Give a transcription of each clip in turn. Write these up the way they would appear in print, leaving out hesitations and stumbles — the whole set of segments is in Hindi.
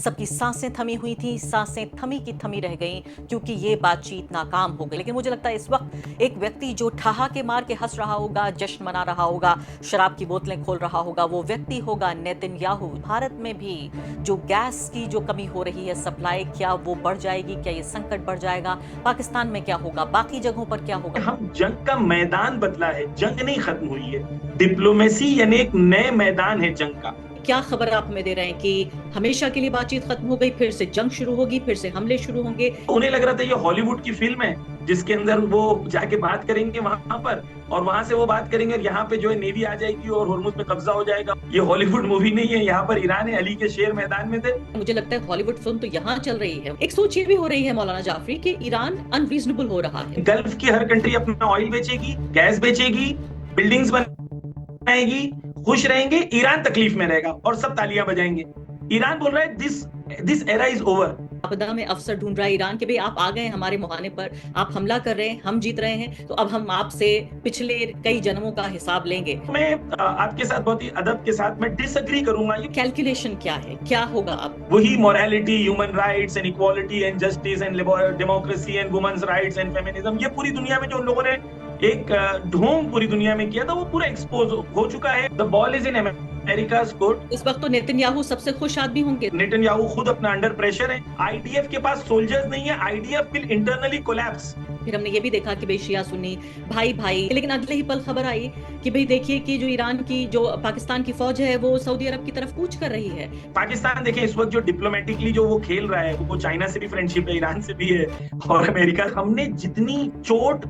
सबकी सांसें थमी हुई थी, सांसें थमी की थमी रह गईं क्योंकि ये बातचीत नाकाम हो गई। लेकिन मुझे लगता है इस वक्त एक व्यक्ति जो ठहाके मार के हंस रहा होगा, जश्न मना रहा होगा, शराब की बोतलें खोल रहा होगा, वो व्यक्ति होगा नेतन्याहू। भारत में भी जो गैस की जो कमी हो रही है सप्लाई, क्या वो बढ़ जाएगी? क्या ये संकट बढ़ जाएगा? पाकिस्तान में क्या होगा? बाकी जगहों पर क्या होगा? हम जंग का मैदान बदला है, जंग नहीं खत्म हुई है। डिप्लोमेसी यानी एक नए मैदान है जंग का। क्या खबर आप हमें दे रहे हैं कि हमेशा के लिए बातचीत खत्म हो गई, फिर से जंग शुरू होगी, फिर से हमले शुरू होंगे? उन्हें लग रहा था ये हॉलीवुड की फिल्म है जिसके अंदर वो जाके बात करेंगे वहां पर और वहां से वो बात करेंगे और यहाँ पे जो है नेवी आ जाएगी और होर्मुज पे कब्जा हो जाएगा। ये हॉलीवुड मूवी नहीं है, यहाँ पर ईरान है, अली के शेर मैदान में थे। मुझे लगता है हॉलीवुड फिल्म तो यहाँ चल रही है। एक सोच ये भी हो रही है मौलाना जाफरी कि ईरान अनरीजनेबल हो रहा है। गल्फ की हर कंट्री अपना ऑयल बेचेगी, गैस बेचेगी, बिल्डिंग्स बनाएगी, खुश रहेंगे, ईरान तकलीफ में रहेगा और सब तालियां बजाएंगे। ईरान बोल रहा है this this era is over. आपदा में अफसर ढूंढ रहा है ईरान के, भाई आप आ गए हमारे मुहाने पर, आप हमला कर रहे हैं, हम जीत रहे हैं, तो अब हम आपसे पिछले कई जन्मों का हिसाब लेंगे। मैं आपके साथ बहुत ही अदब के साथ मैं डिसएग्री करूंगा। ये कैलकुलेशन क्या है, क्या होगा अब? वही morality, human rights and equality and justice and democracy and women's rights and feminism, ये पूरी दुनिया में जो उन लोगों ने एक ढोंग पूरी दुनिया में किया था वो पूरा एक्सपोज हो चुका है। The ball is in America's court. इस वक्त तो नेतन्याहू सबसे खुश आदमी होंगे। नेतन्याहू खुद अपना अंडर प्रेशर है। आईडीएफ के पास सोल्जर्स नहीं है, आईडीएफ विल इंटरनली कोलैप्स। फिर हमने ये भी देखा कि भाई शिया सुन्नी भाई भाई, लेकिन अगले ही पल खबर आई कि भाई देखिए कि जो ईरान की जो पाकिस्तान की फौज है वो सऊदी अरब की तरफ कूच कर रही है। पाकिस्तान देखें इस वक्त जो डिप्लोमेटिकली जो वो खेल रहा है वो चाइना से भी फ्रेंडशिप है, ईरान से भी है और अमेरिका। हमने जितनी चोट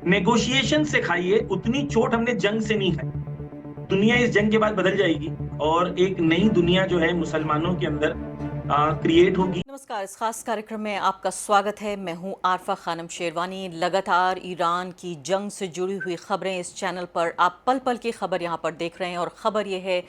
नेगोशिएशन से खाई है उतनी चोट हमने जंग से नहीं खाई। दुनिया इस जंग के बाद बदल जाएगी और एक नई दुनिया जो है मुसलमानों के अंदर क्रिएट होगी। नमस्कार, इस खास कार्यक्रम में आपका स्वागत है। मैं हूं आरफा खानम शेरवानी। लगातार ईरान की जंग से जुड़ी हुई खबरें इस चैनल पर आप पल पल की खबर यहां पर देख रहे हैं और ख़बर यह है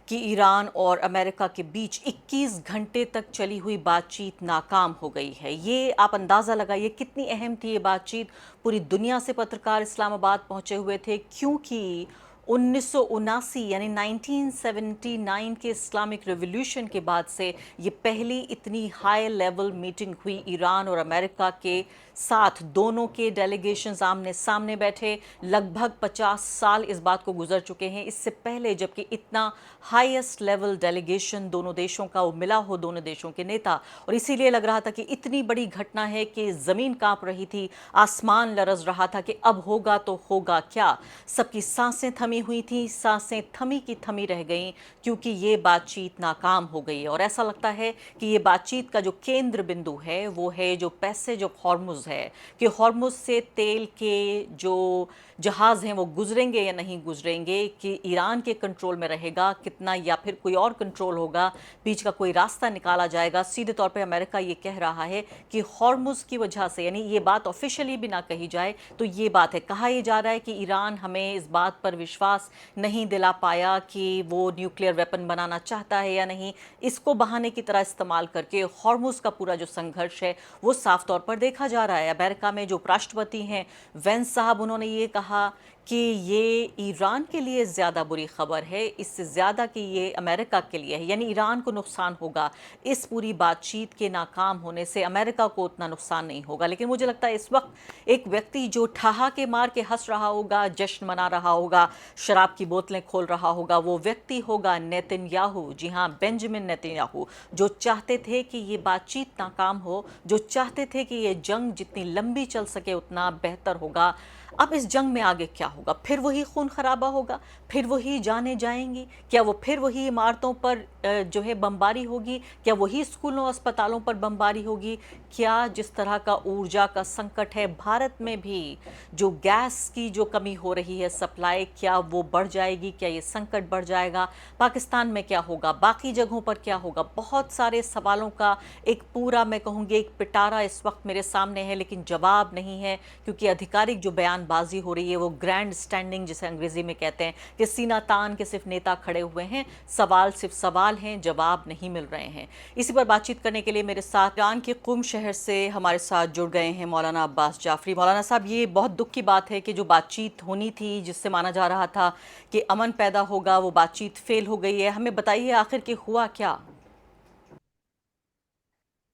कि ईरान और अमेरिका के बीच 21 घंटे तक चली हुई बातचीत नाकाम हो गई है। ये आप अंदाज़ा लगाइए कितनी अहम थी ये बातचीत। पूरी दुनिया से पत्रकार इस्लामाबाद पहुंचे हुए थे क्योंकि 1979 यानी 1979 के इस्लामिक रिवॉल्यूशन के बाद से ये पहली इतनी हाई लेवल मीटिंग हुई ईरान और अमेरिका के साथ। दोनों के डेलीगेशंस आमने सामने बैठे। लगभग 50 साल इस बात को गुजर चुके हैं इससे पहले जबकि इतना हाईएस्ट लेवल डेलीगेशन दोनों देशों का वो मिला हो, दोनों देशों के नेता। और इसीलिए लग रहा था कि इतनी बड़ी घटना है कि ज़मीन कांप रही थी, आसमान लरज रहा था कि अब होगा तो होगा क्या। सबकी सांसें थमी हुई थी, सांसें थमी की थमी रह गईं क्योंकि ये बातचीत नाकाम हो गई। और ऐसा लगता है कि ये बातचीत का जो केंद्र बिंदु है वो है जो पैसेज ऑफ हॉर्मुज़ है, कि हॉर्मुज़ से तेल के जो जहाज़ हैं वो गुजरेंगे या नहीं गुजरेंगे, कि ईरान के कंट्रोल में रहेगा कितना या फिर कोई और कंट्रोल होगा, बीच का कोई रास्ता निकाला जाएगा। सीधे तौर पे अमेरिका ये कह रहा है कि हॉर्मुज़ की वजह से, यानी ये बात ऑफिशियली भी ना कही जाए तो ये बात है, कहा यह जा रहा है कि ईरान हमें इस बात पर विश्वास नहीं दिला पाया कि वो न्यूक्लियर वेपन बनाना चाहता है या नहीं। इसको बहाने की तरह इस्तेमाल करके हॉर्मुज़ का पूरा जो संघर्ष है वो साफ तौर पर देखा जा रहा है। अमेरिका में जो उपराष्ट्रपति हैं वेंस साहब, उन्होंने ये कहा कि ये ईरान के लिए ज़्यादा बुरी खबर है इससे ज़्यादा कि ये अमेरिका के लिए है, यानी ईरान को नुकसान होगा। इस पूरी बातचीत के नाकाम होने से अमेरिका को उतना नुकसान नहीं होगा। लेकिन मुझे लगता है इस वक्त एक व्यक्ति जो ठहाके मार के हंस रहा होगा, जश्न मना रहा होगा, शराब की बोतलें खोल रहा होगा, वो व्यक्ति होगा नेतन्याहू। जी हाँ, बेंजामिन नेतन्याहू, जो चाहते थे कि ये बातचीत नाकाम हो, जो चाहते थे कि ये जंग जितनी लंबी चल सके उतना बेहतर होगा। अब इस जंग में आगे क्या होगा? फिर वही खून खराबा होगा, फिर वही जानें जाएंगी? क्या वो फिर वही इमारतों पर जो है बमबारी होगी? क्या वही स्कूलों अस्पतालों पर बमबारी होगी? क्या जिस तरह का ऊर्जा का संकट है भारत में भी, जो गैस की जो कमी हो रही है सप्लाई, क्या वो बढ़ जाएगी? क्या ये संकट बढ़ जाएगा? पाकिस्तान में क्या होगा? बाकी जगहों पर क्या होगा? बहुत सारे सवालों का एक पूरा, मैं कहूँगी, एक पिटारा इस वक्त मेरे सामने है, लेकिन जवाब नहीं है क्योंकि आधिकारिक जो बयानबाजी हो रही है वो ग्रैंड स्टैंडिंग जिसे अंग्रेजी में कहते हैं, कि सीना तान के सिर्फ नेता खड़े हुए हैं, सवाल सिर्फ सवाल हैं, जवाब नहीं मिल रहे हैं। इसी पर बातचीत करने के लिए मेरे साथ ईरान के कुम शहर से हमारे साथ जुड़ गए हैं मौलाना अब्बास जाफरी। मौलाना साहब, ये बहुत दुख की बात है कि जो बातचीत होनी थी, जिससे माना जा रहा था कि अमन पैदा होगा, वो बातचीत फेल हो गई है। हमें बताइए आखिर कि हुआ क्या?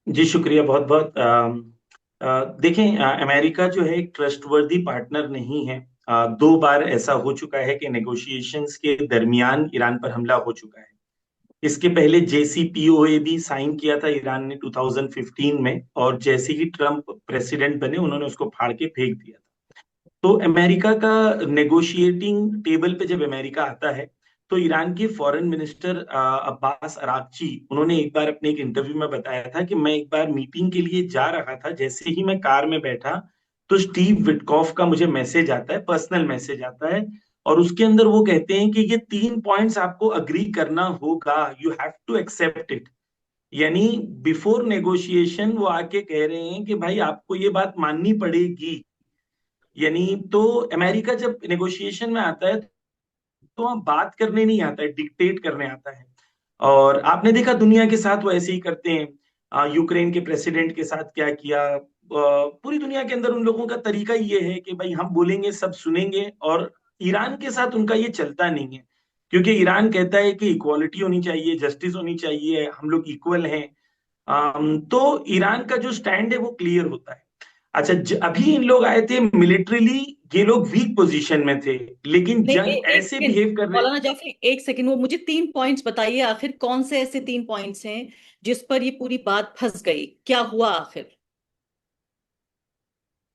जी शुक्रिया बहुत बहुत। देखें, अमेरिका जो है एक ट्रस्टवर्दी पार्टनर नहीं है। दो बार ऐसा हो चुका है कि नेगोशिएशंस के दरमियान ईरान पर हमला हो चुका है। इसके पहले JCPOA भी साइन किया था ईरान ने 2015 में, और जैसे ही ट्रम्प प्रेसिडेंट बने उन्होंने उसको फाड़ के फेंक दिया। तो अमेरिका का नेगोशिएटिंग टेबल पे जब अमेरिका आता है, तो ईरान के फॉरेन मिनिस्टर अब्बास अरागची, उन्होंने एक बार अपने एक इंटरव्यू में बताया था कि मैं एक बार मीटिंग के लिए जा रहा था, जैसे ही मैं कार में बैठा तो स्टीव विटकॉफ का मुझे मैसेज आता है, पर्सनल मैसेज आता है, और उसके अंदर वो कहते हैं कि ये 3 पॉइंट्स आपको अग्री करना होगा, you have to accept it. यानी बिफोर नेगोशिएशन वो आके कह रहे हैं कि भाई आपको ये बात माननी पड़ेगी। यानी तो अमेरिका जब नेगोशिएशन में आता है तो वहां बात करने नहीं आता है, डिक्टेट करने आता है। और आपने देखा दुनिया के साथ वो ऐसे ही करते हैं। यूक्रेन के प्रेसिडेंट के साथ क्या किया। पूरी दुनिया के अंदर उन लोगों का तरीका ये है कि भाई हम बोलेंगे सब सुनेंगे, और ईरान के साथ उनका ये चलता नहीं है, क्योंकि ईरान कहता है कि इक्वालिटी होनी चाहिए, जस्टिस होनी चाहिए, हम लोग इक्वल हैं। तो ईरान का जो स्टैंड है वो क्लियर होता है। अच्छा, अभी इन लोग आए थे मिलिट्रीली, ये लोग वीक पोजीशन में थे, लेकिन नहीं, जंग एक ऐसे सेकंड बिहेव कर रहे। मौलाना जाफरी, एक सेकंड, वो मुझे 3 पॉइंट्स बताइए, आखिर कौन से ऐसे 3 पॉइंट्स हैं जिस पर ये पूरी बात फंस गई, क्या हुआ आखिर?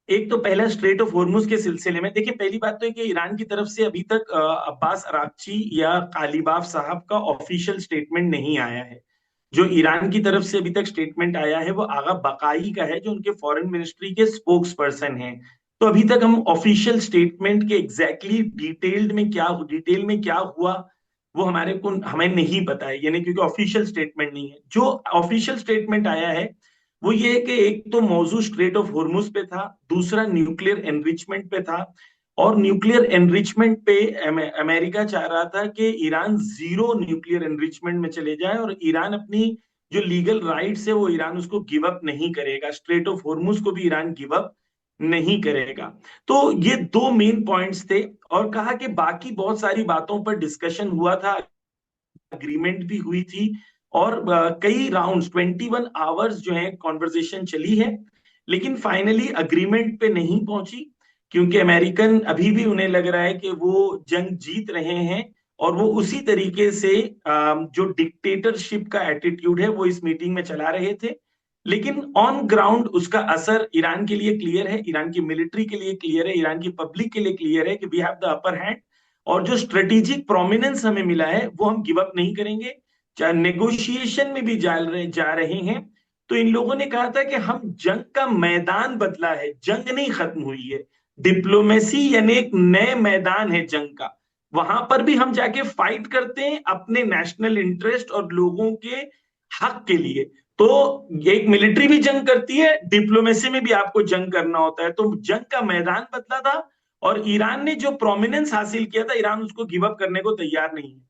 एक तो पहला स्ट्रेट ऑफ होर्मुज के सिलसिले में, देखिए पहली बात तो है कि ईरान की तरफ से अभी तक अब्बास अरागची या कालीबाफ साहब का ऑफिशियल स्टेटमेंट नहीं आया है। जो ईरान की तरफ से अभी तक स्टेटमेंट आया है वो आगा बकाई का है, जो उनके फॉरेन मिनिस्ट्री के स्पोक्स पर्सन हैं। तो अभी तक हम ऑफिशियल स्टेटमेंट के एग्जैक्टली डिटेल में क्या हुआ वो हमें नहीं पता है, यानी क्योंकि ऑफिशियल स्टेटमेंट नहीं है। जो ऑफिशियल स्टेटमेंट आया है वो ये है कि एक तो मौजू स्ट्रेट ऑफ होर्मुज पे था, दूसरा न्यूक्लियर एनरिचमेंट पे था। और न्यूक्लियर एनरिचमेंट पे अमेरिका चाह रहा था कि ईरान जीरो न्यूक्लियर एनरिचमेंट में चले जाए, और ईरान अपनी जो लीगल राइट्स है वो ईरान उसको गिव अप नहीं करेगा, स्ट्रेट ऑफ होर्मुज को भी ईरान गिव अप नहीं करेगा। तो ये दो मेन पॉइंट्स थे। और कहा कि बाकी बहुत सारी बातों पर डिस्कशन हुआ था, अग्रीमेंट भी हुई थी, और कई राउंड्स 21 आवर्स जो है कॉन्वर्जेशन चली है, लेकिन फाइनली अग्रीमेंट पे नहीं पहुंची, क्योंकि अमेरिकन अभी भी उन्हें लग रहा है कि वो जंग जीत रहे हैं, और वो उसी तरीके से जो डिक्टेटरशिप का एटीट्यूड है वो इस मीटिंग में चला रहे थे। लेकिन ऑन ग्राउंड उसका असर ईरान के लिए क्लियर है, ईरान की मिलिट्री के लिए क्लियर है, ईरान की पब्लिक के लिए क्लियर है कि we have the upper hand, और जो स्ट्रेटेजिक प्रोमिनेंस हमें मिला है वो हम गिव अप नहीं करेंगे। चाहे नेगोशिएशन में भी जा रहे हैं, तो इन लोगों ने कहा था कि हम जंग का मैदान बदला है, जंग नहीं खत्म हुई है। डिप्लोमेसी यानी एक नए मैदान है जंग का, वहां पर भी हम जाके फाइट करते हैं अपने नेशनल इंटरेस्ट और लोगों के हक के लिए। तो एक मिलिट्री भी जंग करती है, डिप्लोमेसी में भी आपको जंग करना होता है। तो जंग का मैदान बदला था, और ईरान ने जो प्रोमिनेंस हासिल किया था, ईरान उसको गिव अप करने को तैयार नहीं है।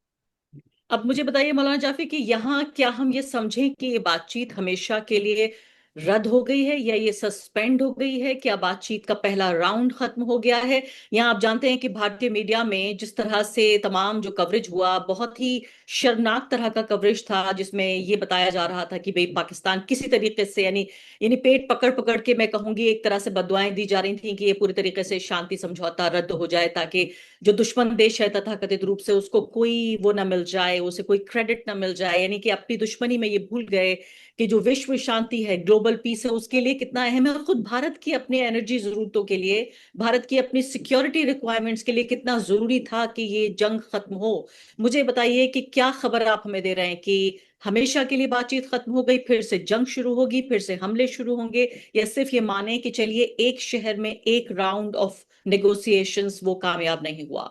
अब मुझे बताइए मौलाना जाफरी कि यहाँ क्या हम ये समझें कि ये बातचीत हमेशा के लिए रद्द हो गई है, या ये सस्पेंड हो गई है? क्या बातचीत का पहला राउंड खत्म हो गया है? यहाँ आप जानते हैं कि भारतीय मीडिया में जिस तरह से तमाम जो कवरेज हुआ, बहुत ही शर्मनाक तरह का कवरेज था, जिसमें ये बताया जा रहा था कि भाई पाकिस्तान किसी तरीके से, यानी यानी पेट पकड़ पकड़ के, मैं कहूंगी एक तरह से बददुआएं दी जा रही थी कि ये पूरी तरीके से शांति समझौता रद्द हो जाए, ताकि जो दुश्मन देश है तथाकथित रूप से उसको कोई वो ना मिल जाए, उसे कोई क्रेडिट ना मिल जाए। यानी कि अपनी दुश्मनी में ये भूल गए कि जो विश्व शांति है, ग्लोबल पीस है, उसके लिए कितना अहम है, और खुद भारत की अपनी एनर्जी जरूरतों के लिए, भारत की अपनी सिक्योरिटी रिक्वायरमेंट्स के लिए कितना जरूरी था कि ये जंग खत्म हो। मुझे बताइए कि क्या खबर आप हमें दे रहे हैं कि हमेशा के लिए बातचीत खत्म हो गई, फिर से जंग शुरू होगी, फिर से हमले शुरू होंगे, या सिर्फ ये माने कि चलिए एक शहर में एक राउंड ऑफ नेगोशिएशंस वो कामयाब नहीं हुआ?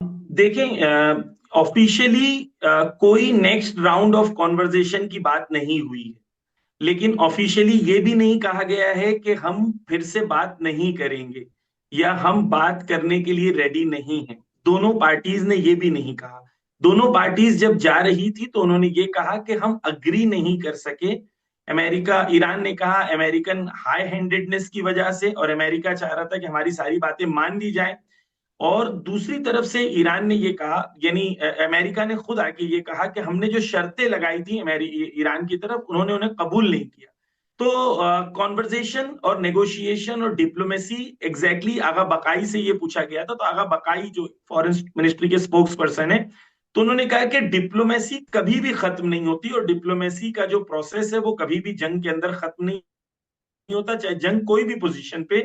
देखें, ऑफिशियली कोई नेक्स्ट राउंड ऑफ कॉन्वर्जेशन की बात नहीं हुई है, लेकिन ऑफिशियली ये भी नहीं कहा गया है कि हम फिर से बात नहीं करेंगे या हम बात करने के लिए रेडी नहीं हैं। दोनों पार्टीज ने ये भी नहीं कहा। दोनों पार्टीज जब जा रही थी तो उन्होंने ये कहा कि हम अग्री नहीं कर सके। ईरान ने कहा अमेरिकन हाई हैंडेडनेस की वजह से, और अमेरिका चाह रहा था कि हमारी सारी बातें मान ली जाए। और दूसरी तरफ से ईरान ने ये कहा, यानी अमेरिका ने खुद आके ये कहा कि हमने जो शर्तें लगाई थी ईरान की तरफ, उन्होंने उन्हें कबूल नहीं किया। तो कॉन्वर्जेशन और नेगोशिएशन और डिप्लोमेसी एग्जैक्टली आगा बकाई से ये पूछा गया था। तो आगा बकाई जो फॉरेन मिनिस्ट्री के स्पोक्स पर्सन है, तो उन्होंने कहा कि डिप्लोमेसी कभी भी खत्म नहीं होती, और डिप्लोमेसी का जो प्रोसेस है वो कभी भी जंग के अंदर खत्म नहीं होता, चाहे जंग कोई भी पोजीशन पे,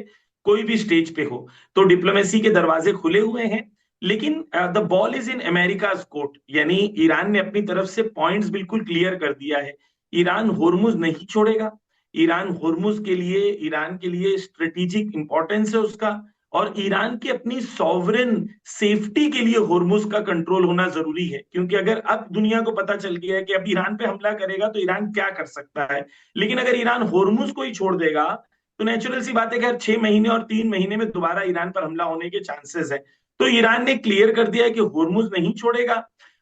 कोई भी स्टेज पे हो। तो डिप्लोमेसी के दरवाजे खुले हुए हैं, लेकिन the ball is in America's court, यानी ईरान ने अपनी तरफ से पॉइंट्स बिल्कुल क्लियर कर दिया है। ईरान होर्मुज नहीं छोड़ेगा। ईरान होर्मुज के लिए, ईरान के लिए स्ट्रेटेजिक इंपॉर्टेंस है उसका, और ईरान की अपनी सॉवरेन सेफ्टी के लिए होर्मुज का कंट्रोल होना जरूरी है, क्योंकि अगर अब दुनिया को पता चल गया है कि अब ईरान पे हमला करेगा तो ईरान क्या कर सकता है। लेकिन अगर ईरान होर्मुज को ही छोड़ देगा तो नेचुरल सी बात है कि हर 6 महीने और 3 महीने में दोबारा ईरान पर हमला होने के चांसेस है। तो ईरान ने क्लियर कर दिया है कि होर्मुज नहीं छोड़ेगा,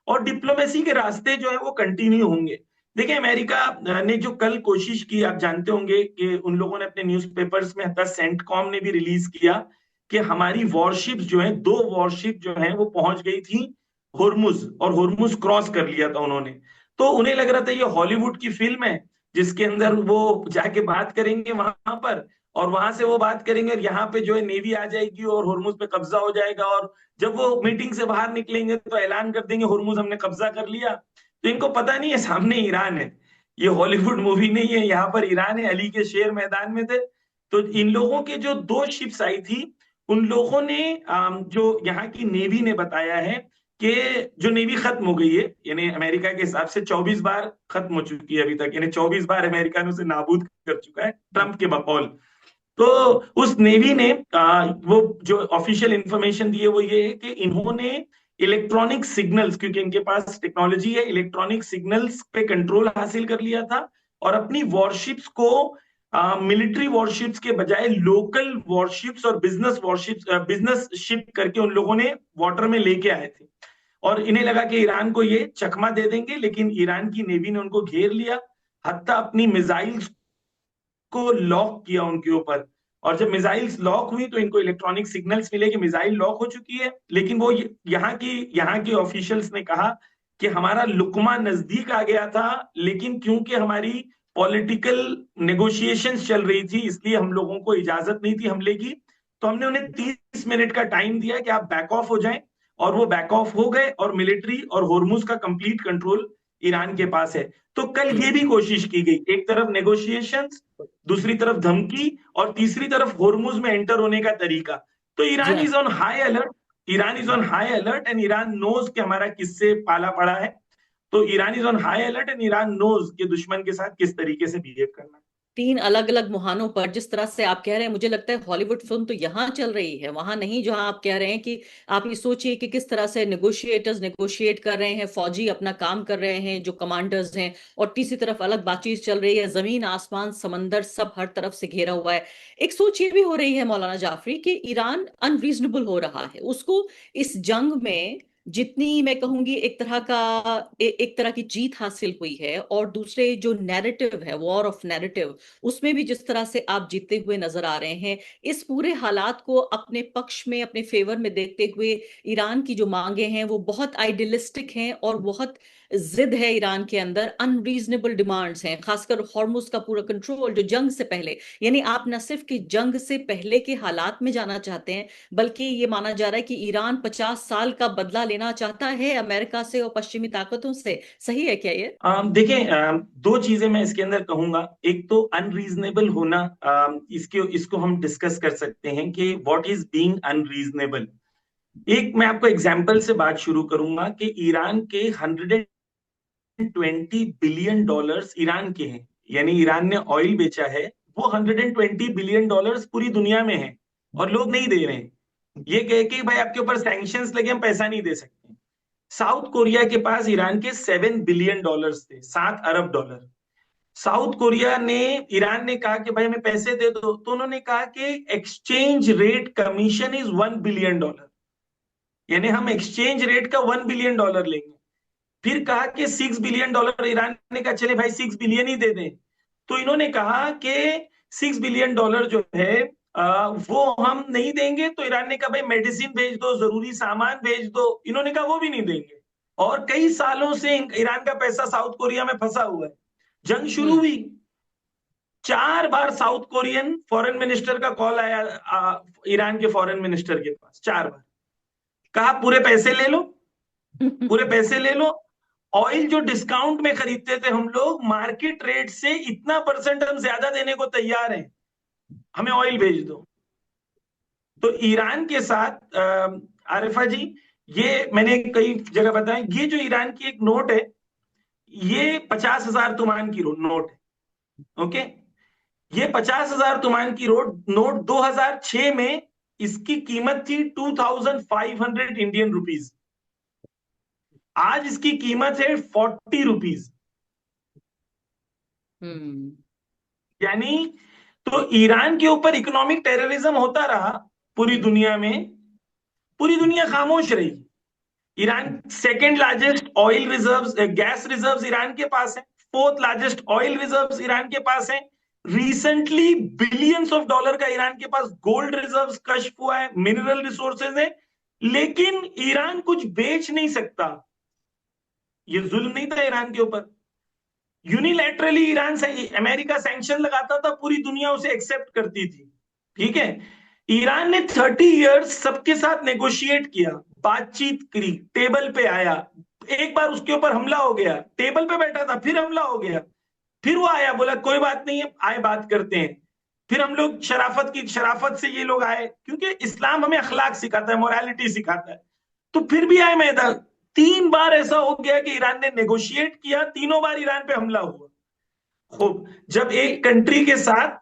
और डिप्लोमेसी के रास्ते जो है वो कंटिन्यू होंगे। देखिए, अमेरिका ने जो कल कोशिश की, आप जानते होंगे कि उन लोगों ने अपने न्यूज़पेपर्स में, हत्या सेंटकॉम ने भी रिलीज किया कि हमारी वॉरशिप्स जो हैं, 2 वॉरशिप जो हैं वो पहुंच गई थी होर्मुज, और होर्मुज क्रॉस कर लिया था उन्होंने। तो उन्हें लग रहा था ये हॉलीवुड की फिल्म है, जिसके अंदर वो जाके बात करेंगे वहां पर, और वहां से वो बात करेंगे, और यहाँ पे जो है नेवी आ जाएगी और होर्मुज पे कब्जा हो जाएगा, और जब वो मीटिंग से बाहर निकलेंगे तो ऐलान कर देंगे होर्मुज हमने कब्जा कर लिया। तो इनको पता नहीं है सामने ईरान है, ये हॉलीवुड मूवी नहीं है, यहाँ पर ईरान है। अली के शेर मैदान में थे। तो इन लोगों के जो 2 शिप्स आई थी, उन लोगों ने जो यहाँ की नेवी ने बताया है कि जो नेवी खत्म हो गई है, यानी अमेरिका के हिसाब से 24 बार खत्म हो चुकी है अभी तक, यानी 24 बार अमेरिका ने उसे नाबूद कर चुका है ट्रंप के बकौल। तो उस नेवी ने वो जो ऑफिशियल इंफॉर्मेशन दी है वो ये है कि इन्होंने इलेक्ट्रॉनिक सिग्नल्स, क्योंकि इनके पास टेक्नोलॉजी है, इलेक्ट्रॉनिक सिग्नल्स पे कंट्रोल हासिल कर लिया था, और अपनी वॉरशिप्स को मिलिट्री वॉरशिप्स के बजाय लोकल वॉरशिप्स और बिजनेस वॉरशिप्स, बिजनेस शिप करके उन लोगों ने वाटर में लेके आए थे। और इन्हें लगा कि ईरान को ये चकमा दे देंगे, लेकिन ईरान की नेवी ने उनको घेर लिया, हत्ता अपनी मिसाइल्स को लॉक किया उनके ऊपर। और जब मिसाइल्स लॉक हुई तो इनको इलेक्ट्रॉनिक सिग्नल्स मिले कि मिसाइल लॉक हो चुकी है, लेकिन वो यहाँ के ऑफिशियल्स ने कहा कि हमारा लुकमा नजदीक आ गया था, लेकिन क्योंकि हमारी पॉलिटिकल नेगोशिएशंस चल रही थी, इसलिए हम लोगों को इजाजत नहीं थी हमले की। तो हमने उन्हें 30 मिनट का टाइम दिया कि आप बैक ऑफ हो जाएं, और वो बैक ऑफ हो गए, और मिलिट्री और होर्मुज का कंप्लीट कंट्रोल ईरान के पास है। तो कल ये भी कोशिश की गई, एक तरफ नेगोशिएशंस, दूसरी तरफ धमकी, और तीसरी तरफ होर्मुज में एंटर होने का तरीका। तो जी ईरान हाँ। Is on high alert. Iran is on high alert and Iran knows कि हमारा किससे पाला पड़ा है। तो Iran is on high alert and Iran knows कि दुश्मन के साथ किस तरीके से बिहेव करना है। 3 अलग अलग मुहानों पर जिस तरह से आप कह रहे हैं, मुझे लगता है हॉलीवुड फिल्म तो यहाँ चल रही है, वहां नहीं जहां आप कह रहे हैं कि आप ये सोचिए कि किस तरह से नेगोशिएटर्स नेगोशिएट कर रहे हैं, फौजी अपना काम कर रहे हैं जो कमांडर्स हैं, और तीसरी तरफ अलग बातचीत चल रही है, जमीन आसमान समंदर सब हर तरफ से घेरा हुआ है। एक सोच ये भी हो रही है मौलाना जाफरी कि ईरान अनरीजनेबल हो रहा है, उसको इस जंग में जितनी मैं कहूंगी एक तरह का एक तरह की जीत हासिल हुई है, और दूसरे जो नैरेटिव है, वॉर ऑफ नैरेटिव, उसमें भी जिस तरह से आप जीतते हुए नजर आ रहे हैं, इस पूरे हालात को अपने पक्ष में अपने फेवर में देखते हुए ईरान की जो मांगे हैं वो बहुत आइडियलिस्टिक हैं, और बहुत जिद है ईरान के अंदर, अनरीजनेबल डिमांड्स हैं, खासकर हॉर्मुज का पूरा कंट्रोल जो जंग से पहले, यानी आप न सिर्फ कि जंग से पहले के हालात में जाना चाहते हैं, बल्कि ये माना जा रहा है कि ईरान 50 साल का बदला लेना चाहता है अमेरिका से और पश्चिमी ताकतों से। सही है क्या ये? देखें, 2 चीजें मैं इसके अंदर कहूंगा। एक तो अनरीजनेबल होना, इसके इसको हम डिस्कस कर सकते हैं कि व्हाट इज बीइंग अनरीजनेबल। एक मैं आपको एग्जांपल से बात शुरू करूंगा कि ईरान के 120 बिलियन डॉलर्स ईरान के हैं, यानी ईरान ने ऑयल बेचा है, वो 120 बिलियन डॉलर्स पूरी दुनिया में है, और लोग नहीं दे रहे हैं। ये कह के भाई आपके ऊपर सैंक्शंस लगे, हम पैसा नहीं दे सकते। साउथ कोरिया के पास ईरान के 7 बिलियन डॉलर्स थे, 7 अरब डॉलर। साउथ कोरिया ने, ईरान ने कहा कि भाई हमें पैसे दे दो, तो उन्होंने कहा कि exchange rate commission is 1 billion dollar, यानी हम एक्सचेंज रेट का 1 बिलियन डॉलर लेंगे। फिर कहा कि 6 बिलियन डॉलर, ईरान ने कहा चले भाई 6 बिलियन ही दे दें। तो इन्होंने कहा कि 6 बिलियन डॉलर जो है वो हम नहीं देंगे। तो ईरान ने कहा भाई मेडिसिन भेज दो, जरूरी सामान भेज दो, इन्होंने कहा वो भी नहीं देंगे। और कई सालों से ईरान का पैसा साउथ कोरिया में फंसा हुआ है। जंग शुरू हम्म। हुई, 4 बार साउथ कोरियन फॉरेन मिनिस्टर का कॉल आया ईरान के फॉरेन मिनिस्टर के पास, 4 बार। कहा पूरे पैसे ले लो, पूरे पैसे ले लो। ऑयल जो डिस्काउंट में खरीदते थे हम लोग, मार्केट रेट से इतना परसेंट हम ज्यादा देने को तैयार हैं, हमें ऑयल भेज दो। तो ईरान के साथ आरिफा जी, ये मैंने कई जगह बताया, ये जो ईरान की एक नोट है, ये 50,000 तुमान की नोट है। ओके, ये 50,000 तुमान की नोट 2006 में इसकी कीमत थी 2,500 इंडियन रुपीज। आज इसकी कीमत है 40 रुपीज। यानी तो ईरान के ऊपर इकोनॉमिक टेररिज्म होता रहा पूरी दुनिया में, पूरी दुनिया खामोश रही। Iran second largest oil reserves, gas reserves Iran के पास है। Fourth largest oil reserves Iran के पास है। रिसेंटली बिलियंस ऑफ डॉलर का ईरान के पास गोल्ड रिजर्व्स कश्फ हुआ है, मिनरल रिसोर्सेज है। लेकिन ईरान कुछ बेच नहीं सकता। ये जुल्म नहीं था ईरान के ऊपर। यूनिलैटरली ईरान से अमेरिका सैंक्शन लगाता था, पूरी दुनिया उसे एक्सेप्ट करती थी। ठीक है, ईरान ने 30 इयर्स सबके साथ नेगोशिएट किया, बातचीत करी, टेबल पे आया। एक बार उसके ऊपर हमला हो गया, टेबल पे बैठा था, फिर हमला हो गया, फिर वो आया, बोला कोई बात नहीं है, आए बात करते हैं। फिर हम लोग शराफत से ये लोग आए, क्योंकि इस्लाम हमें अखलाक सिखाता है, मोरालिटी सिखाता है। तो फिर भी आए मैदान। 3 बार ऐसा हो गया कि ईरान ने नेगोशिएट किया, तीनों बार ईरान पे हमला हुआ। खूब, जब एक कंट्री के साथ,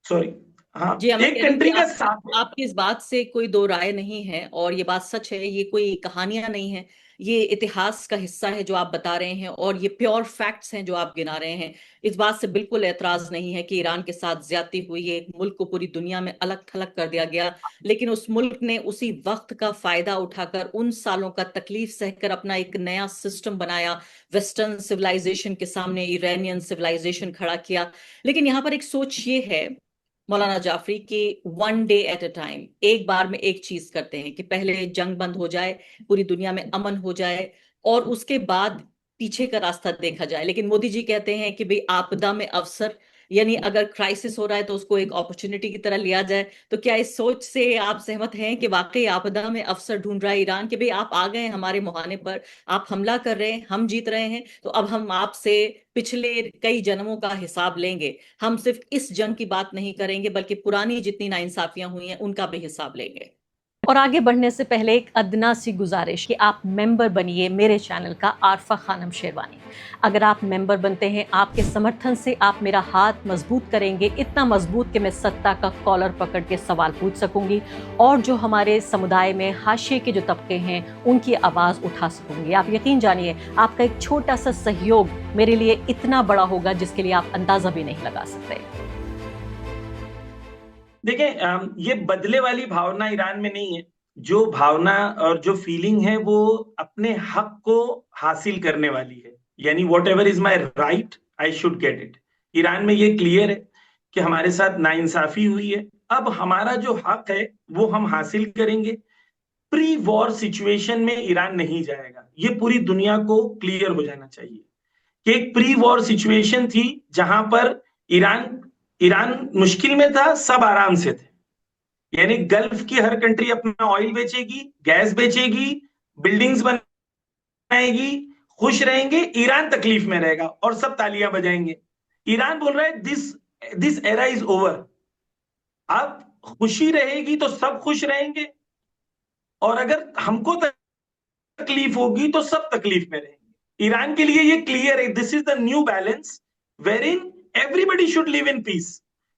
सॉरी, हाँ, जी, मैं एक कह रही हूँ कि कंट्री का साथ, आपकी इस बात से कोई दो राय नहीं है, और ये बात सच है, ये कोई कहानियां नहीं है, ये इतिहास का हिस्सा है जो आप बता रहे हैं, और ये प्योर फैक्ट्स हैं जो आप गिना रहे हैं। इस बात से बिल्कुल एतराज नहीं है कि ईरान के साथ ज्यादती हुई, एक मुल्क को पूरी दुनिया में अलग थलग कर दिया गया, लेकिन उस मुल्क ने उसी वक्त का फायदा उठाकर, उन सालों का तकलीफ सहकर अपना एक नया सिस्टम बनाया, वेस्टर्न सिविलाइजेशन के सामने ईरानियन सिविलाइजेशन खड़ा किया। लेकिन यहाँ पर एक सोच ये है मौलाना जाफरी कि one day at a time, एक बार में एक चीज करते हैं कि पहले जंग बंद हो जाए, पूरी दुनिया में अमन हो जाए, और उसके बाद पीछे का रास्ता देखा जाए। लेकिन मोदी जी कहते हैं कि भाई आपदा में अवसर, यानी अगर क्राइसिस हो रहा है तो उसको एक अपॉर्चुनिटी की तरह लिया जाए। तो क्या इस सोच से आप सहमत हैं कि वाकई आपदा में अवसर ढूंढ रहा है ईरान, कि भाई आप आ गए हमारे मुहाने पर, आप हमला कर रहे हैं, हम जीत रहे हैं, तो अब हम आपसे पिछले कई जन्मों का हिसाब लेंगे, हम सिर्फ इस जंग की बात नहीं करेंगे बल्कि पुरानी जितनी नाइंसाफियां हुई हैं उनका भी हिसाब लेंगे। और आगे बढ़ने से पहले एक अदना सी गुजारिश कि आप मेंबर बनिए मेरे चैनल का, आरफा खानम शेरवानी। अगर आप मेंबर बनते हैं, आपके समर्थन से आप मेरा हाथ मजबूत करेंगे, इतना मजबूत कि मैं सत्ता का कॉलर पकड़ के सवाल पूछ सकूंगी, और जो हमारे समुदाय में हाशिए के जो तबके हैं उनकी आवाज़ उठा सकूंगी। आप यकीन जानिए, आपका एक छोटा सा सहयोग मेरे लिए इतना बड़ा होगा जिसके लिए आप अंदाजा भी नहीं लगा सकते। देखें, ये बदले वाली भावना ईरान में नहीं है। जो भावना और जो फीलिंग है वो अपने हक को हासिल करने वाली है, यानी what ever is my right I should get it. Iran में ये क्लियर है कि हमारे साथ नाइंसाफी हुई है, अब हमारा जो हक है वो हम हासिल करेंगे। प्री वॉर सिचुएशन में ईरान नहीं जाएगा, ये पूरी दुनिया को क्लियर हो जाना चाहिए कि एक प्री वॉर सिचुएशन थी जहां पर ईरान ईरान मुश्किल में था, सब आराम से थे। यानी गल्फ की हर कंट्री अपना ऑयल बेचेगी, गैस बेचेगी, बिल्डिंग्स बनाएगी, खुश रहेंगे, ईरान तकलीफ में रहेगा और सब तालियां बजाएंगे। ईरान बोल रहा है this this era is over. अब खुशी रहेगी तो सब खुश रहेंगे, और अगर हमको तकलीफ होगी तो सब तकलीफ में रहेंगे। ईरान के लिए ये क्लियर है, this is the new balance where in everybody should live in peace.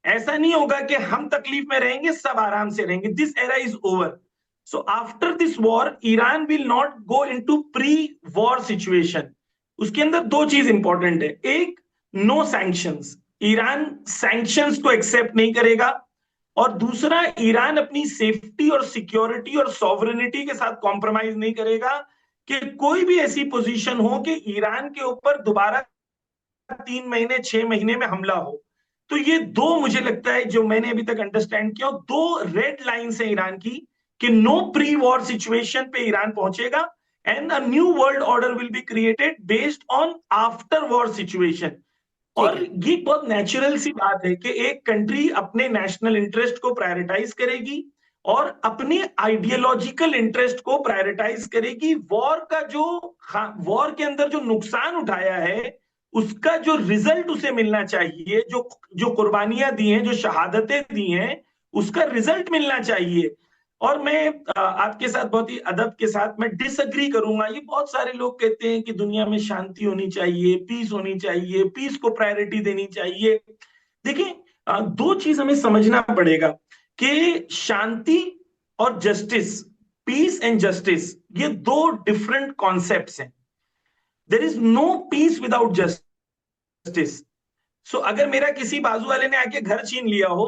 ऐसा नहीं होगा कि हम तकलीफ में रहेंगे, सब आराम से रहेंगे। This era is over. So after this war Iran will not go into pre war situation. उसके अंदर 2 चीज इंपॉर्टेंट है। एक, नो सैंक्शंस, ईरान सैंक्शंस को एक्सेप्ट नहीं करेगा। और दूसरा, ईरान अपनी सेफ्टी और सिक्योरिटी और सॉवरेनिटी के साथ कॉम्प्रोमाइज नहीं करेगा कि कोई भी ऐसी पोजीशन हो कि ईरान के ऊपर दोबारा 3 महीने 6 महीने में हमला हो। तो ये 2, मुझे लगता है, जो मैंने अभी तक अंडरस्टैंड किया, 2 रेड लाइंस है ईरान की कि नो प्री वॉर सिचुएशन पे ईरान पहुंचेगा, and a new world order will be created based on after war situation. ठीक और है। ये बहुत नेचुरल सी बात है कि एक कंट्री अपने नेशनल इंटरेस्ट को प्रायोरिटाइज करेगी और अपने आइडियोलॉजिकल इंटरेस्ट को प्रायोरिटाइज करेगी। वॉर के अंदर जो नुकसान उठाया है उसका जो रिजल्ट उसे मिलना चाहिए, जो जो कुर्बानियां दी हैं, जो शहादतें दी हैं, उसका रिजल्ट मिलना चाहिए। और मैं आपके साथ बहुत ही अदब के साथ मैं डिसएग्री करूंगा। ये बहुत सारे लोग कहते हैं कि दुनिया में शांति होनी चाहिए, पीस होनी चाहिए, पीस को प्रायोरिटी देनी चाहिए। देखिए, दो चीज हमें समझना पड़ेगा कि शांति और जस्टिस, पीस एंड जस्टिस, ये दो डिफरेंट कॉन्सेप्ट्स हैं। There is no peace without justice. So अगर मेरा किसी बाजू वाले ने आके घर छीन लिया हो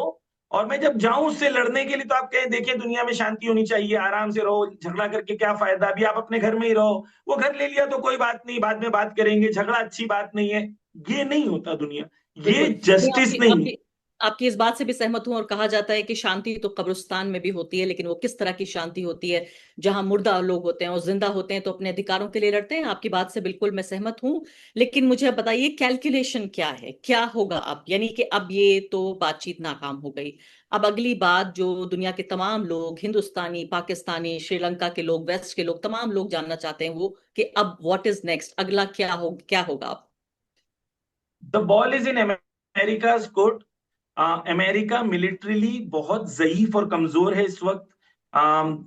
और मैं जब जाऊं उससे लड़ने के लिए, तो आप कहें देखिए दुनिया में शांति होनी चाहिए, आराम से रहो, झगड़ा करके क्या फायदा, अभी आप अपने घर में ही रहो, वो घर ले लिया तो कोई बात नहीं, बाद में बात करेंगे, झगड़ा अच्छी बात नहीं है। ये नहीं होता दुनिया, ये बिल्कुल। मैं जस्टिस आपकी नहीं है। आपकी आपकी इस बात से भी सहमत हूं, और कहा जाता है कि शांति तो कब्रिस्तान में भी होती है, लेकिन वो किस तरह की शांति होती है जहां मुर्दा लोग होते हैं और जिंदा होते हैं तो अपने अधिकारों के लिए लड़ते हैं। आपकी बात से बिल्कुल मैं सहमत हूं। लेकिन मुझे अब बताइए कैलकुलेशन क्या है, क्या होगा अब, यानी कि अब ये तो बातचीत नाकाम हो गई। अब अगली बात जो दुनिया के तमाम लोग, हिंदुस्तानी, पाकिस्तानी, श्रीलंका के लोग, वेस्ट के लोग, तमाम लोग जानना चाहते हैं वो कि अब व्हाट इज नेक्स्ट, अगला क्या होगा अब। The ball is in America's court. America militarily बहुत ज़ईफ और कमजोर है इस वक्त।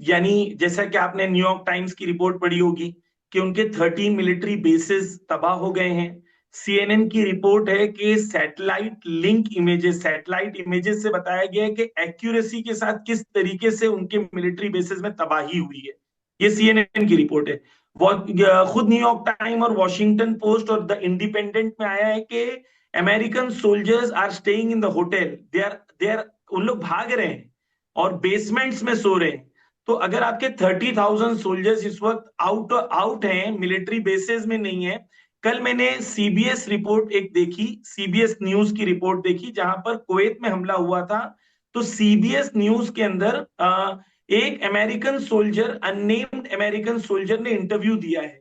यानी जैसा कि आपने न्यूयॉर्क टाइम्स की रिपोर्ट पढ़ी होगी कि उनके 13 मिलिट्री बेसिस तबाह हो गए हैं। सीएनएन की रिपोर्ट है कि सैटेलाइट इमेजेस से बताया गया है कि एक्यूरेसी के साथ किस तरीके से उनके मिलिट्री बेसिस में तबाही हुई है। ये सीएनएन की रिपोर्ट है। खुद न्यूयॉर्क टाइम और वॉशिंगटन पोस्ट और द इंडिपेंडेंट में आया है कि American soldiers are staying in the hotel, they are उन लोग भाग रहे हैं और बेसमेंट्स में सो रहे हैं। तो अगर आपके 30,000 सोल्जर्स इस वक्त आउट आउट हैं, मिलिट्री बेसेस में नहीं है। कल मैंने सीबीएस रिपोर्ट एक देखी, सीबीएस न्यूज की रिपोर्ट देखी जहां पर कुवैत में हमला हुआ था। तो सीबीएस न्यूज के अंदर एक American soldier, unnamed American soldier ने इंटरव्यू दिया है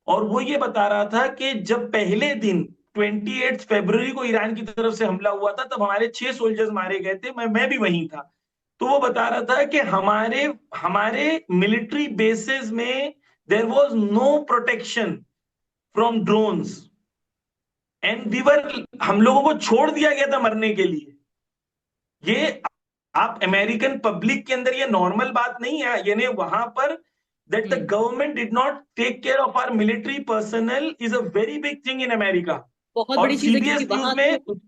और वो ये बता रहा था कि जब पहले दिन 28 फरवरी को ईरान की तरफ से हमला हुआ था तब हमारे 6 सोल्जर्स मारे गए थे, मैं भी वहीं था। तो वो बता रहा था कि हमारे हमारे मिलिट्री बेसिस में there was no protection from drones and हम लोगों को छोड़ दिया गया था मरने के लिए। ये आप अमेरिकन पब्लिक के अंदर ये नॉर्मल बात नहीं है, यानी वहां पर that the hmm. government did not take care of our military personnel is a very big thing in America। बहुत और बड़ी चीज है, क्योंकि सीबीएस न्यूज वहां में, तो,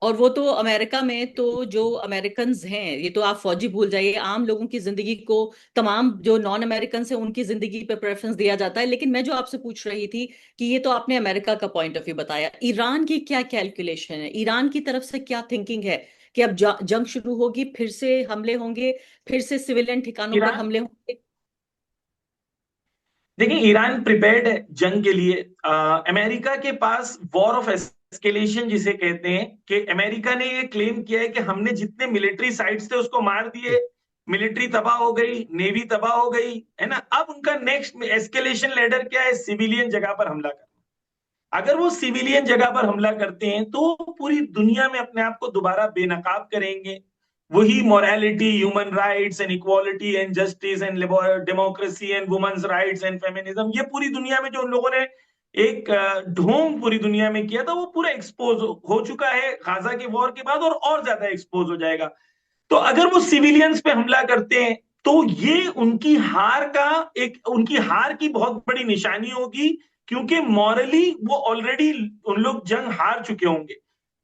और वो तो अमेरिका में तो जो अमेरिकन हैं, ये तो आप फौजी भूल जाइए, आम लोगों की जिंदगी को, तमाम जो नॉन अमेरिकन है उनकी जिंदगी पे प्रेफरेंस दिया जाता है। लेकिन मैं जो आपसे पूछ रही थी कि ये तो आपने अमेरिका का पॉइंट ऑफ व्यू बताया, ईरान की क्या कैलकुलेशन है, ईरान की तरफ से क्या थिंकिंग है कि अब जंग शुरू होगी, फिर से हमले होंगे, फिर से सिविलियन ठिकानों पर ईरान, हमले होंगे। देखिए ईरान प्रिपेयर्ड है जंग के लिए। अमेरिका के पास वॉर ऑफ एस्केलेशन जिसे कहते हैं, कि अमेरिका ने ये क्लेम किया है कि हमने जितने मिलिट्री साइट्स थे उसको मार दिए, मिलिट्री तबाह हो गई, नेवी तबाह हो गई, है ना। अब उनका नेक्स्ट एस्केलेशन लेडर क्या है? सिविलियन जगह पर हमला करना। अगर वो सिविलियन जगह पर हमला करते हैं तो पूरी दुनिया में अपने आप को दोबारा बेनकाब करेंगे। वही morality, human rights and equality and justice and democracy and women's rights and feminism, ये पूरी दुनिया में जो उन लोगों ने एक ढोंग पूरी दुनिया में किया था, वो पूरा एक्सपोज हो चुका है गाजा के वॉर के बाद, और ज्यादा एक्सपोज हो जाएगा। तो अगर वो सिविलियंस पे हमला करते हैं तो ये उनकी हार की बहुत बड़ी निशानी होगी, क्योंकि मॉरली वो ऑलरेडी उन लोग जंग हार चुके होंगे।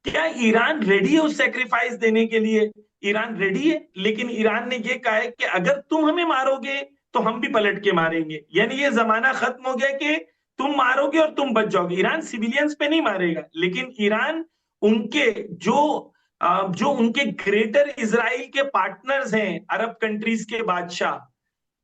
क्या ईरान रेडी है उस सेक्रीफाइस देने के लिए? ईरान रेडी है, लेकिन ईरान ने ये कहा है कि अगर तुम हमें मारोगे तो हम भी पलट के मारेंगे। यानी ये जमाना खत्म हो गया कि तुम मारोगे और तुम बच जाओगे। ईरान सिविलियंस पे नहीं मारेगा, लेकिन ईरान उनके जो उनके ग्रेटर इजराइल के पार्टनर्स हैं, अरब कंट्रीज के बादशाह,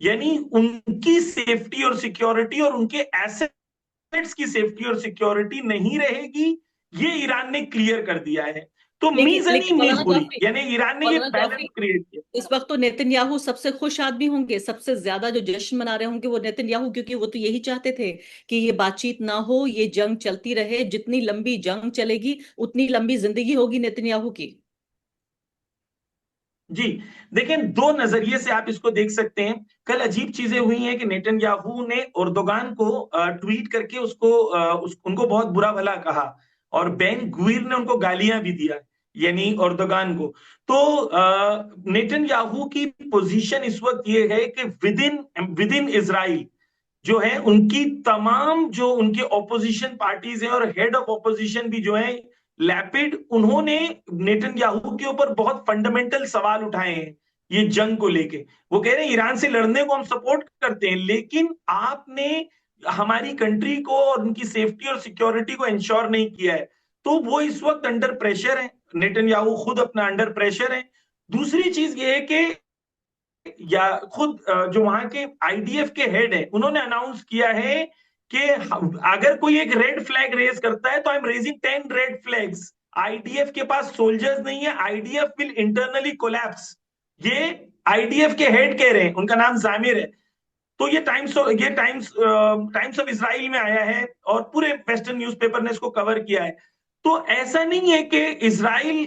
यानी उनकी सेफ्टी और सिक्योरिटी और उनके एसेट्स की सेफ्टी और सिक्योरिटी नहीं रहेगी, ये ईरान ने क्लियर कर दिया है। तो लेकिन मीज़ानी लेकिन मिस मौलाना हुई, जाफरी, यानी ईरान ने ये मौलाना बैलेंस जाफरी, क्रिएट किया। इस वक्त तो नेतन्याहू सबसे खुश आदमी होंगे, सबसे ज्यादा जो जश्न मना रहे होंगे वो नेतन्याहू, क्योंकि वो तो यही चाहते थे कि ये बातचीत ना हो, ये जंग चलती रहे, जितनी लंबी जंग चलेगी उतनी लंबी जिंदगी होगी नेतन्याहू की। जी, देखें, दो नजरिए से आप इसको देख सकते हैं। कल अजीब चीजें हुई हैं कि नेतन्याहू ने एर्दोगान को ट्वीट करके उनको बहुत बुरा भला कहा, और बेन गुइर ने उनको गालियां भी दिया, यानी एर्दोगान को। तो नेतन्याहू की पोजीशन इस वक्त ये है कि विद इन इसराइल जो है, उनकी तमाम जो उनके ऑपोजिशन पार्टीज हैं और हेड ऑफ ऑपोजिशन भी जो है लैपिड, उन्होंने नेतन्याहू के ऊपर बहुत फंडामेंटल सवाल उठाए हैं ये जंग को लेके। वो कह रहे हैं ईरान से लड़ने को हम सपोर्ट करते हैं, लेकिन आपने हमारी कंट्री को और उनकी सेफ्टी और सिक्योरिटी को इंश्योर नहीं किया है। तो वो इस वक्त अंडर प्रेशर है, नेतन्याहू खुद अपना अंडर प्रेशर है। दूसरी चीज ये है कि या खुद जो वहां के आईडीएफ के हेड है, उन्होंने अनाउंस किया है कि अगर कोई एक रेड फ्लैग रेज करता है तो I am raising 10 red flags. IDF के पास सोल्जर्स नहीं है, आईडीएफ विल इंटरनली कोलैप्स। ये आईडीएफ के हेड कह रहे हैं, उनका नाम जामिर है। तो ये टाइम्स ऑफ इसराइल में आया है और पूरे वेस्टर्न न्यूज़पेपर ने इसको कवर किया है। तो ऐसा नहीं है कि इसराइल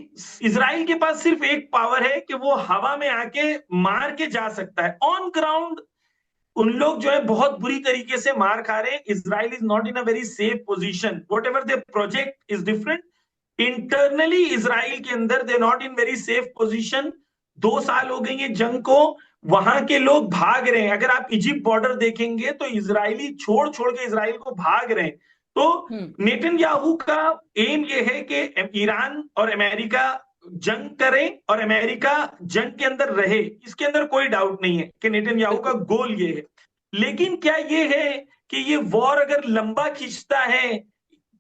इसराइल के पास सिर्फ एक पावर है कि वो हवा में आके मार के जा सकता है। ऑन ग्राउंड उन लोग जो है बहुत बुरी तरीके से मार खा रहे हैं। Israel is not in a very safe position, what ever they project is different. Internally Israel के अंदर they not in very safe position. 2 साल हो गए ये जंग को, वहां के लोग भाग रहे हैं। अगर आप इजिप्ट बॉर्डर देखेंगे तो इसराइली छोड़ छोड़ के इसराइल को भाग रहे हैं। तो हम्म। नेतन्याहू का एम ये है कि ईरान और अमेरिका जंग करें और अमेरिका जंग के अंदर रहे, इसके अंदर कोई डाउट नहीं है कि नेतन्याहू का बिल्कुल। गोल ये है। लेकिन क्या ये है कि ये वॉर अगर लंबा खींचता है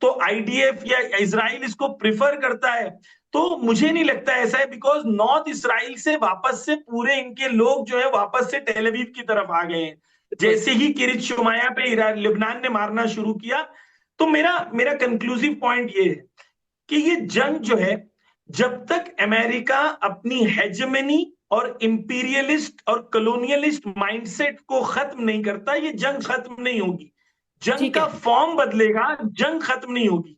तो आईडीएफ या इसराइल इसको प्रिफर करता है? तो मुझे नहीं लगता ऐसा है, बिकॉज नॉर्थ इसराइल से वापस से पूरे इनके लोग जो है वापस से टेल अवीव की तरफ आ गए हैं। बिल्कुल। जैसे ही किरित शुमाया पे लिबनान ने मारना शुरू किया। तो मेरा मेरा कंक्लूसिव पॉइंट ये है कि ये जंग जो है, जब तक अमेरिका अपनी हेजेमनी और इंपीरियलिस्ट और कॉलोनियलिस्ट माइंडसेट को खत्म नहीं करता, ये जंग खत्म नहीं होगी। जंग ठीक का है। फॉर्म बदलेगा, जंग खत्म नहीं होगी।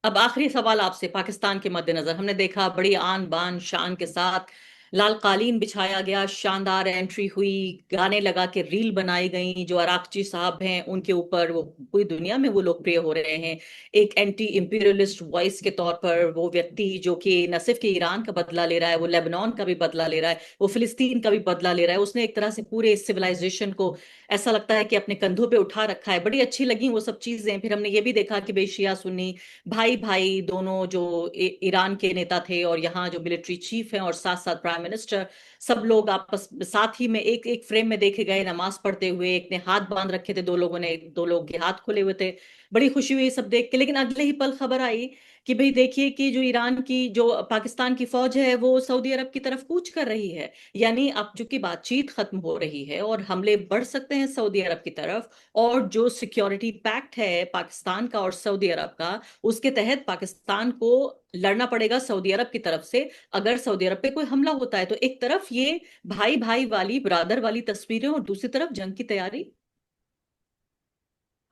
अब आखिरी सवाल आपसे, पाकिस्तान के मद्देनजर हमने देखा बड़ी आन बान शान के साथ लाल कालीन बिछाया गया, शानदार एंट्री हुई, गाने लगा के रील बनाई गई, जो अराकची साहब हैं उनके ऊपर वो पूरी दुनिया में वो लोकप्रिय हो रहे हैं। एक एंटी इंपीरियलिस्ट वॉइस के तौर पर वो व्यक्ति जो कि न सिर्फ कि ईरान का बदला ले रहा है, वो लेबनान का भी बदला ले रहा है, वो फिलिस्तीन का भी बदला ले रहा है, उसने एक तरह से पूरे सिविलाइजेशन को ऐसा लगता है कि अपने कंधों पे उठा रखा है। बड़ी अच्छी लगी वो सब चीजें। फिर हमने ये भी देखा कि भाई शिया सुन्नी भाई भाई दोनों जो ईरान के नेता थे और यहाँ जो मिलिट्री चीफ हैं और साथ साथ प्राइम मिनिस्टर, सब लोग आपस साथ ही में एक एक फ्रेम में देखे गए नमाज पढ़ते हुए। एक ने हाथ बांध रखे थे, दो लोगों ने, दो लोग के हाथ खुले हुए थे। बड़ी खुशी हुई सब देख के। लेकिन अगले ही पल खबर आई कि भाई देखिए कि जो ईरान की जो पाकिस्तान की फौज है वो सऊदी अरब की तरफ कूच कर रही है। यानी अब चूंकि बातचीत खत्म हो रही है और हमले बढ़ सकते हैं सऊदी अरब की तरफ, और जो सिक्योरिटी पैक्ट है पाकिस्तान का और सऊदी अरब का, उसके तहत पाकिस्तान को लड़ना पड़ेगा सऊदी अरब की तरफ से अगर सऊदी अरब पे कोई हमला होता है। तो एक तरफ ये भाई भाई वाली ब्रादर वाली तस्वीरें और दूसरी तरफ जंग की तैयारी।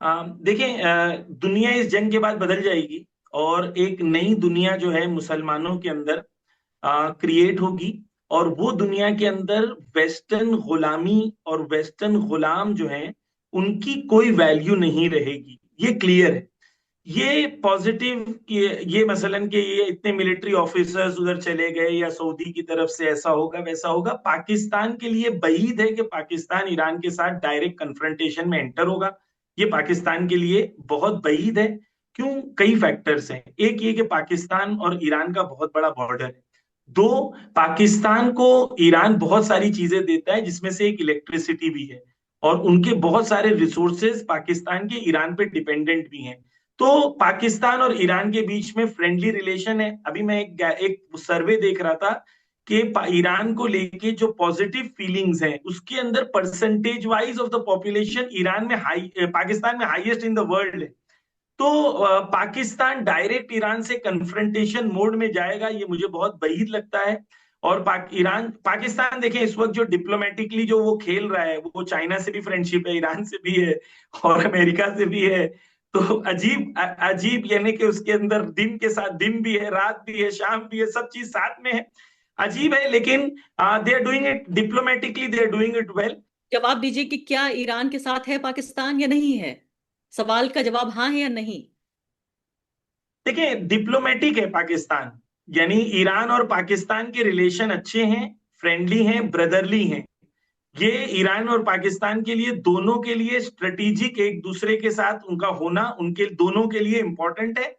देखें, दुनिया इस जंग के बाद बदल जाएगी और एक नई दुनिया जो है मुसलमानों के अंदर क्रिएट होगी। और वो दुनिया के अंदर वेस्टर्न गुलामी और वेस्टर्न गुलाम जो हैं, उनकी कोई वैल्यू नहीं रहेगी, ये क्लियर है। ये पॉजिटिव, ये मसलन कि ये इतने मिलिट्री ऑफिसर्स उधर चले गए या सऊदी की तरफ से ऐसा होगा वैसा होगा, पाकिस्तान के लिए बईद है कि पाकिस्तान ईरान के साथ डायरेक्ट कन्फ्रंटेशन में एंटर होगा। ये पाकिस्तान के लिए बहुत बईद है। क्यों? कई फैक्टर्स हैं। एक ये कि पाकिस्तान और ईरान का बहुत बड़ा बॉर्डर है। दो, पाकिस्तान को ईरान बहुत सारी चीजें देता है, जिसमें से एक इलेक्ट्रिसिटी भी है, और उनके बहुत सारे रिसोर्सेज पाकिस्तान के ईरान पे डिपेंडेंट भी हैं। तो पाकिस्तान और ईरान के बीच में फ्रेंडली रिलेशन है। अभी मैं एक सर्वे देख रहा था कि ईरान को लेके जो पॉजिटिव फीलिंग्स हैं, उसके अंदर percentage wise of the population Iran में हाई, पाकिस्तान में हाईएस्ट इन द वर्ल्ड है। तो पाकिस्तान डायरेक्ट ईरान से कन्फ्रंटेशन मोड में जाएगा, ये मुझे बहुत बहीर लगता है। और पाकिस्तान देखें इस वक्त जो डिप्लोमेटिकली जो वो खेल रहा है, वो चाइना से भी फ्रेंडशिप है, ईरान से भी है और अमेरिका से भी है। तो अजीब अजीब, यानी कि उसके अंदर दिन के साथ दिन भी है, रात भी है, शाम भी है, सब चीज साथ में है। अजीब है, लेकिन they are doing it diplomatically, they are doing it well. जवाब दीजिए कि क्या ईरान के साथ है पाकिस्तान या नहीं है। सवाल का जवाब हाँ है या नहीं। देखिए, डिप्लोमेटिक है पाकिस्तान, यानी ईरान और पाकिस्तान के रिलेशन अच्छे हैं, फ्रेंडली हैं, ब्रदरली हैं। ये ईरान और पाकिस्तान के लिए, दोनों के लिए स्ट्रेटेजिक, एक दूसरे के साथ उनका होना उनके दोनों के लिए इंपॉर्टेंट है।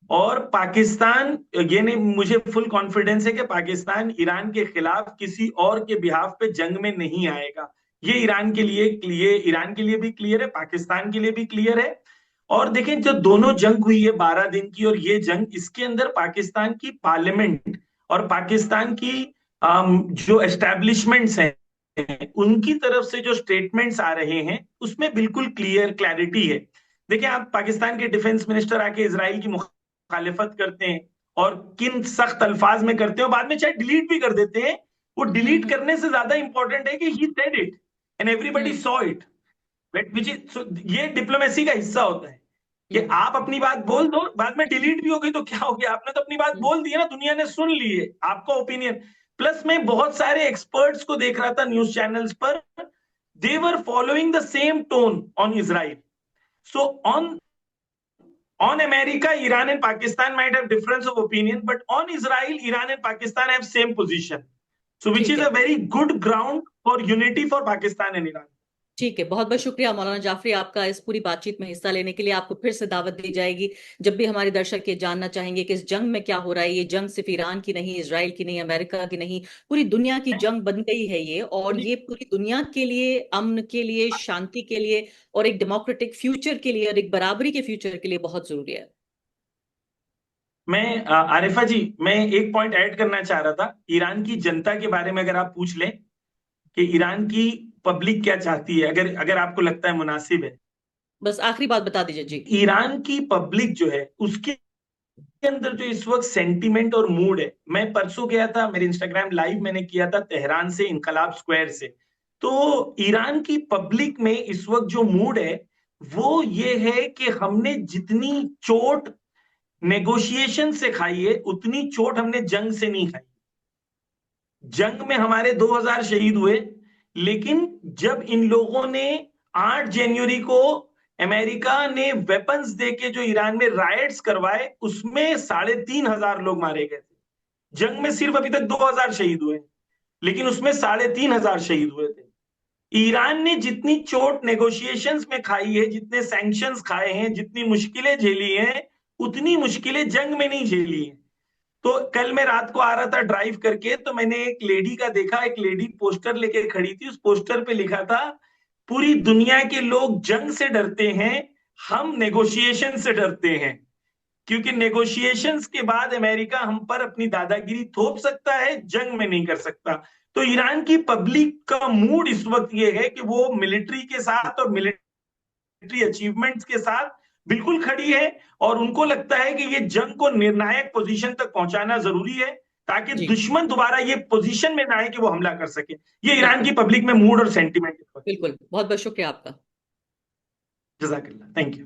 और पाकिस्तान, ये नहीं, मुझे फुल कॉन्फिडेंस है कि पाकिस्तान ईरान के खिलाफ किसी और के बिहाफ पे जंग में नहीं आएगा। ये ईरान के लिए भी क्लियर है, पाकिस्तान के लिए भी क्लियर है। और देखें, जो दोनों जंग हुई है 12 दिन की, और ये जंग, इसके अंदर पाकिस्तान की पार्लियामेंट और पाकिस्तान की जो एस्टेब्लिशमेंट्स हैं, उनकी तरफ से जो स्टेटमेंट्स आ रहे हैं, उसमें बिल्कुल क्लैरिटी है। देखिए, आप पाकिस्तान के डिफेंस मिनिस्टर आके इसराइल की मुखालिफत करते हैं, और किन सख्त अल्फाज में करते हैं, और बाद में चाहे डिलीट भी कर देते हैं। वो डिलीट करने से ज्यादा इंपॉर्टेंट है कि he said it and everybody hmm. Saw it. Which is, ये डिप्लोमेसी का हिस्सा होता है कि हम्म। आप अपनी बात बोल दो, बाद में डिलीट भी हो गई तो क्या हो गया, आपने तो अपनी बात हम्म। बोल दी है ना, दुनिया ने सुन ली है आपका ओपिनियन। प्लस मैं बहुत सारे एक्सपर्ट्स को देख रहा था न्यूज चैनल्स पर, they were following the same tone on Israel. So on America, Iran and Pakistan might have difference of opinion, but on Israel, Iran and Pakistan have same position. So which ठीक is है। a very good ground for unity for Pakistan and Iran. ठीक है, बहुत बहुत शुक्रिया मौलाना जाफरी आपका इस पूरी बातचीत में हिस्सा लेने के लिए। आपको फिर से दावत दी जाएगी जब भी हमारे दर्शक ये जानना चाहेंगे कि इस जंग में क्या हो रहा है। ये जंग सिर्फ ईरान की नहीं, इसराइल की नहीं, अमेरिका की नहीं, पूरी दुनिया की जंग बन गई है ये। और ये पूरी दुनिया के लिए, अमन के लिए, शांति के लिए और एक डेमोक्रेटिक फ्यूचर के लिए और एक बराबरी के फ्यूचर के लिए बहुत जरूरी है। मैं आरिफा जी, मैं एक पॉइंट ऐड करना चाह रहा था ईरान की जनता के बारे में। अगर आप पूछ लें कि ईरान की पब्लिक क्या चाहती है, अगर अगर आपको लगता है मुनासिब है, बस आखिरी बात बता दीजिए जी। ईरान की पब्लिक जो है उसके अंदर जो इस वक्त सेंटीमेंट और मूड है। मैं परसों गया था, मेरे इंस्टाग्राम लाइव मैंने किया था तेहरान से, इनकलाब स्क्वायर से। तो ईरान की पब्लिक में इस वक्त जो मूड है, वो ये है कि हमने जितनी चोट नेगोशिएशन से खाई है, उतनी चोट हमने जंग से नहीं खाई। जंग में हमारे 2000 शहीद हुए, लेकिन जब इन लोगों ने 8 जनवरी को अमेरिका ने वेपन्स देके जो ईरान में राइट्स करवाए, उसमें 3,500 लोग मारे गए थे। जंग में सिर्फ अभी तक 2000 शहीद हुए, लेकिन उसमें 3,500 शहीद हुए थे। ईरान ने जितनी चोट नेगोशिएशंस में खाई है, जितने सैंक्शंस खाए हैं, जितनी मुश्किलें झेली हैं, उतनी मुश्किलें जंग में नहीं झेली हैं। तो कल मैं रात को आ रहा था ड्राइव करके, तो मैंने एक लेडी का देखा, एक लेडी पोस्टर लेके खड़ी थी, उस पोस्टर पे लिखा था, पूरी दुनिया के लोग जंग से डरते हैं, हम नेगोशिएशन से डरते हैं, क्योंकि नेगोशिएशंस के बाद अमेरिका हम पर अपनी दादागिरी थोप सकता है, जंग में नहीं कर सकता। तो ईरान की पब्लिक का मूड इस वक्त ये है कि वो मिलिट्री के साथ और मिलिट्री अचीवमेंट्स के साथ बिल्कुल खड़ी है, और उनको लगता है कि ये जंग को निर्णायक पोजीशन तक पहुंचाना जरूरी है, ताकि जी। दुश्मन दोबारा ये पोजीशन में ना आए कि वो हमला कर सके। ये ईरान बिल्कुल। की पब्लिक में मूड और सेंटीमेंट। बिल्कुल, बहुत बहुत शुक्रिया आपका। जजाकल्ला, थैंक यू।